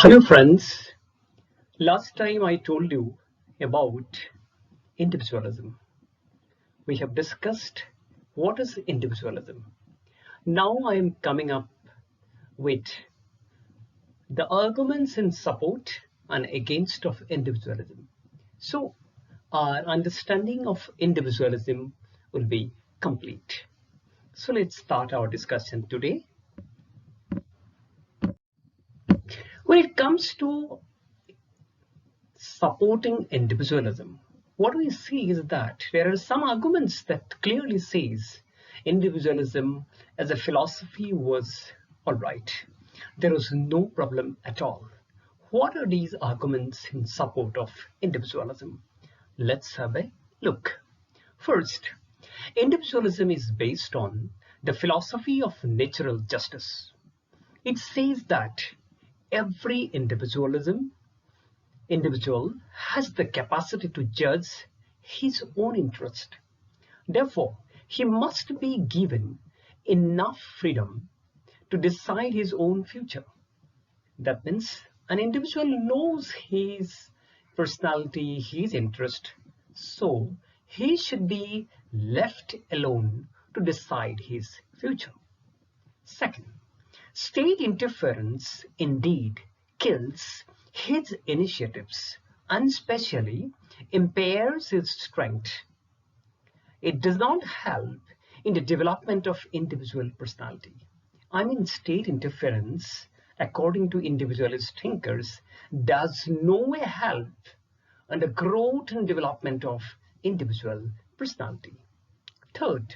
Hello friends, last time I told you about individualism. We have discussed what is individualism. Now I am coming up with the arguments in support and against of individualism. So our understanding of individualism will be complete. So let's start our discussion today. When it comes to supporting individualism, what we see is that there are some arguments that clearly says individualism as a philosophy was all right. There was no problem at all. What are these arguments in support of individualism? Let's have a look. First, individualism is based on the philosophy of natural justice. It says that every individual has the capacity to judge his own interest. Therefore, he must be given enough freedom to decide his own future. That means an individual knows his personality, his interest, so he should be left alone to decide his future. Second, state interference indeed kills his initiatives and especially impairs his strength. It does not help in the development of individual personality. State interference, according to individualist thinkers, does no way help in the growth and development of individual personality. Third,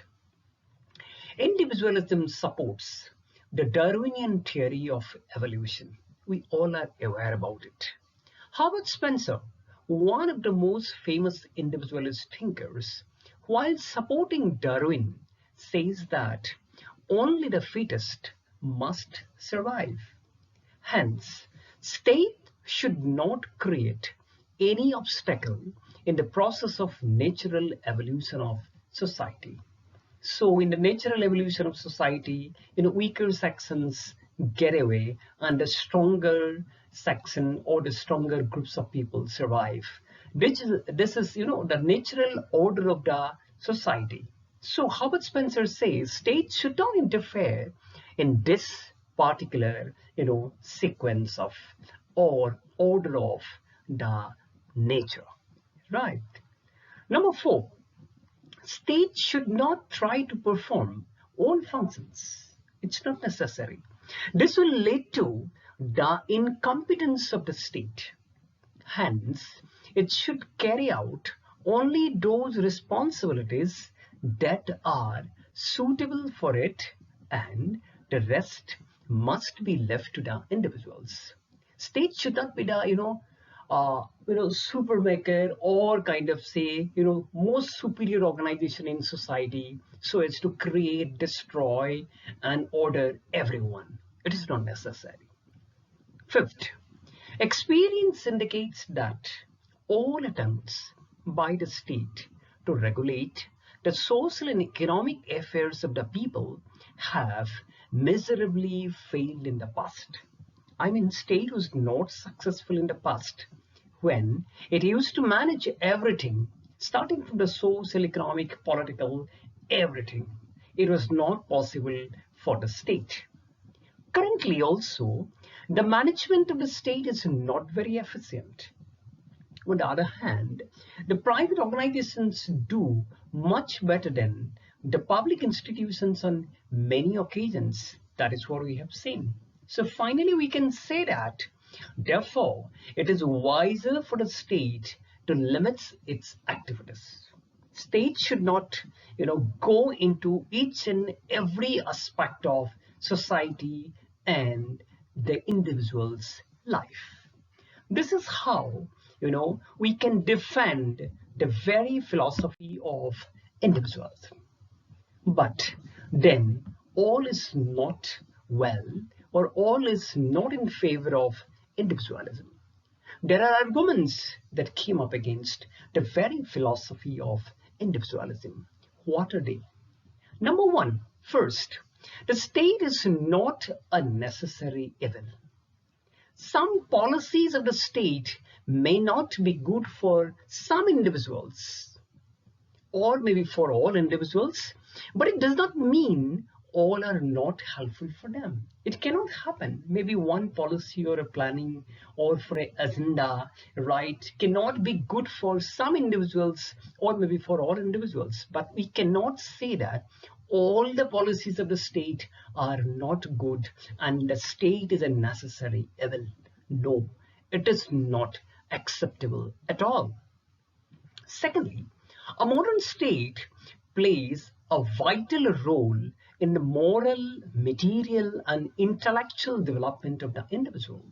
individualism supports the Darwinian theory of evolution. We all are aware about it. Herbert Spencer, one of the most famous individualist thinkers, while supporting Darwin, says that only the fittest must survive. Hence, state should not create any obstacle in the process of natural evolution of society. So in the natural evolution of society, weaker sections get away and the stronger section or the stronger groups of people survive. This is the natural order of the society. So Herbert Spencer says state should not interfere in this particular sequence of or order of the nature. Right. Number 4. State should not try to perform own functions. It's not necessary. This will lead to the incompetence of the state. Hence, it should carry out only those responsibilities that are suitable for it, and the rest must be left to the individuals. State should not be the supermaker or kind of say most superior organization in society so as to create, destroy and order everyone. It is not necessary. Fifth, experience indicates that all attempts by the state to regulate the social and economic affairs of the people have miserably failed in the past. State was not successful in the past when it used to manage everything, starting from the social, economic, political, everything. It was not possible for the state. Currently also, the management of the state is not very efficient. On the other hand, the private organizations do much better than the public institutions on many occasions. That is what we have seen. So finally, we can say that, therefore, it is wiser for the state to limit its activities. State should not, go into each and every aspect of society and the individual's life. This is how, we can defend the very philosophy of individualism. But then all is not well, or all is not in favor of individualism. There are arguments that came up against the very philosophy of individualism. What are they? Number 1, first, the state is not a necessary evil. Some policies of the state may not be good for some individuals, or maybe for all individuals, but it does not mean all are not helpful for them. It cannot happen. Maybe one policy or a planning or for an agenda, right, cannot be good for some individuals or maybe for all individuals. But we cannot say that all the policies of the state are not good and the state is a necessary evil. No, it is not acceptable at all. Secondly, a modern state plays a vital role in the moral, material, and intellectual development of the individual.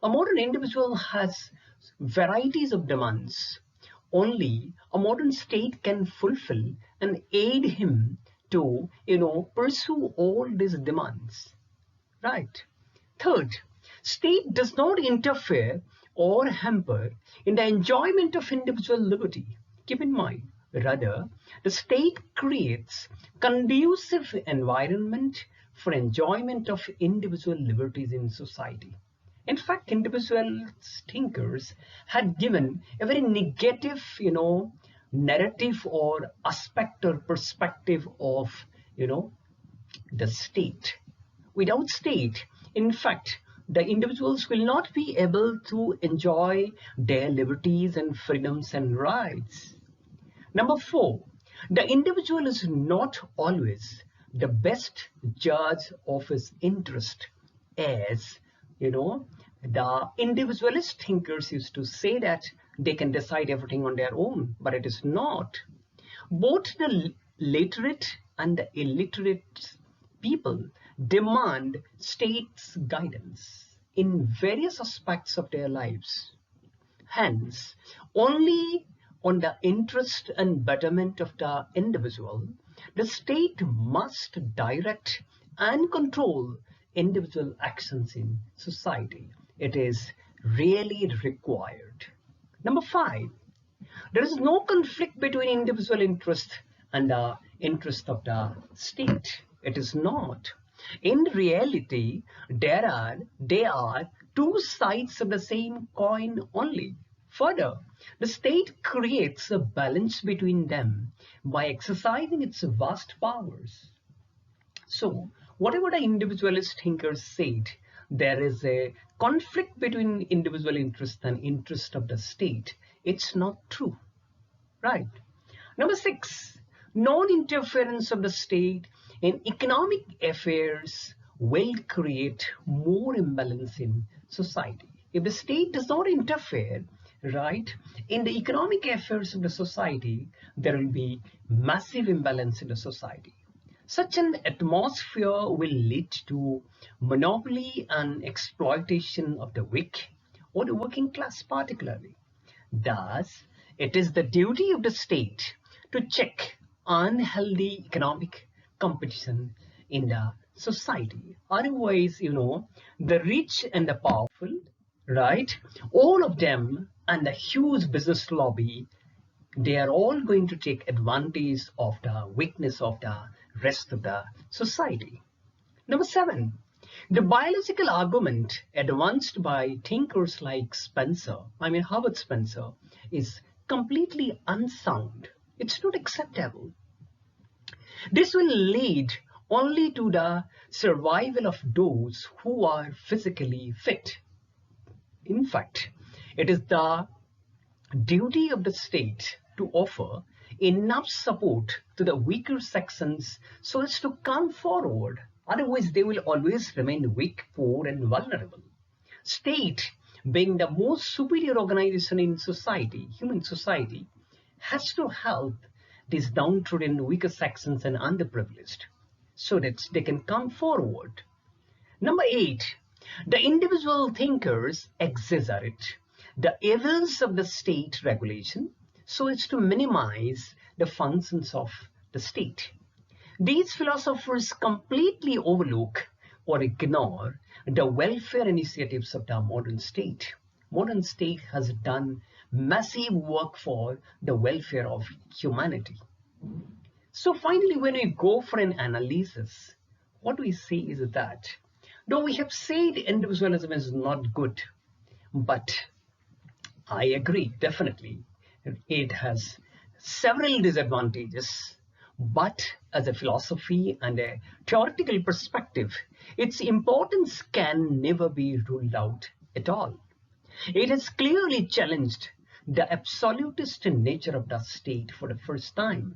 A modern individual has varieties of demands. Only a modern state can fulfill and aid him to, pursue all these demands. Right. Third, state does not interfere or hamper in the enjoyment of individual liberty. Keep in mind, rather, the state creates conducive environment for enjoyment of individual liberties in society. In fact, individual thinkers had given a very negative, narrative or aspect or perspective of, the state. Without state, in fact, the individuals will not be able to enjoy their liberties and freedoms and rights. Number 4, the individual is not always the best judge of his interest, as the individualist thinkers used to say that they can decide everything on their own, but it is not. Both the literate and the illiterate people demand state's guidance in various aspects of their lives. Hence, only on the interest and betterment of the individual, the state must direct and control individual actions in society. It is really required. Number 5, there is no conflict between individual interest and the interest of the state. It is not. In reality, they are two sides of the same coin only. Further, the state creates a balance between them by exercising its vast powers. So, whatever the individualist thinkers said, there is a conflict between individual interest and interest of the state. It's not true, right? Number 6, non-interference of the state in economic affairs will create more imbalance in society. If the state does not interfere, right, in the economic affairs of the society, there will be massive imbalance in the society. Such an atmosphere will lead to monopoly and exploitation of the weak or the working class particularly. Thus, it is the duty of the state to check unhealthy economic competition in the society. Otherwise, the rich and the powerful, right, all of them and the huge business lobby, they are all going to take advantage of the weakness of the rest of the society. Number 7, the biological argument advanced by thinkers like Herbert Spencer, is completely unsound. It's not acceptable. This will lead only to the survival of those who are physically fit. In fact, it is the duty of the state to offer enough support to the weaker sections so as to come forward. Otherwise, they will always remain weak, poor, and vulnerable. State, being the most superior organization in society, human society, has to help these downtrodden, weaker sections and underprivileged so that they can come forward. Number 8, the individual thinkers exaggerate the evils of the state regulation so as to minimize the functions of the state. These philosophers completely overlook or ignore the welfare initiatives of the modern state. Modern state has done massive work for the welfare of humanity. So finally, when we go for an analysis, what we see is that Though we have said individualism is not good, but I agree, definitely. It has several disadvantages, but as a philosophy and a theoretical perspective, its importance can never be ruled out at all. It has clearly challenged the absolutist nature of the state for the first time,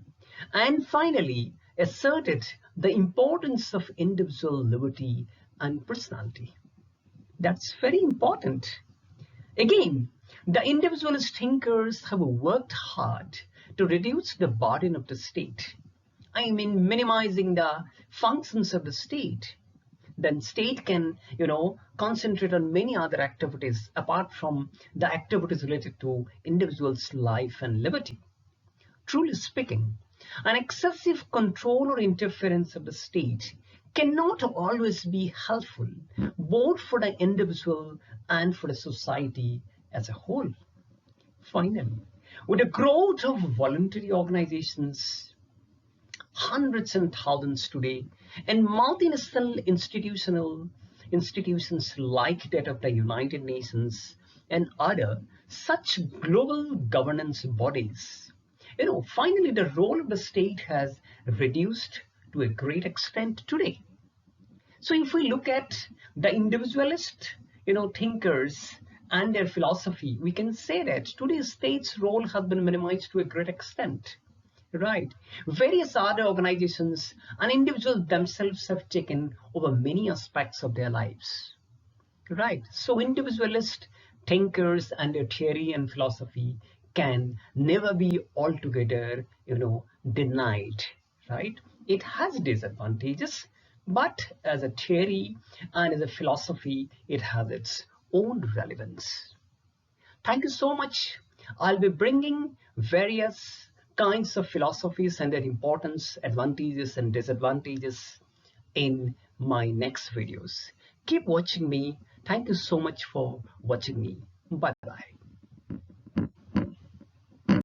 and finally asserted the importance of individual liberty and personality. That's very important. Again, the individualist thinkers have worked hard to reduce the burden of the state. I mean, minimizing the functions of the state. Then state can, concentrate on many other activities apart from the activities related to individual's life and liberty. Truly speaking, an excessive control or interference of the state cannot always be helpful, both for the individual and for the society as a whole. Finally, with the growth of voluntary organizations, hundreds and thousands today, and multinational institutions like that of the United Nations and other such global governance bodies, finally the role of the state has reduced to a great extent today. So if we look at the individualist, thinkers and their philosophy, we can say that today's state's role has been minimized to a great extent. Right. Various other organizations and individuals themselves have taken over many aspects of their lives. Right. So individualist thinkers and their theory and philosophy can never be altogether, denied. Right. It has disadvantages, but as a theory and as a philosophy, it has its own relevance. Thank you so much. I'll be bringing various kinds of philosophies and their importance, advantages and disadvantages in my next videos. Keep watching me. Thank you so much for watching me. Bye-bye.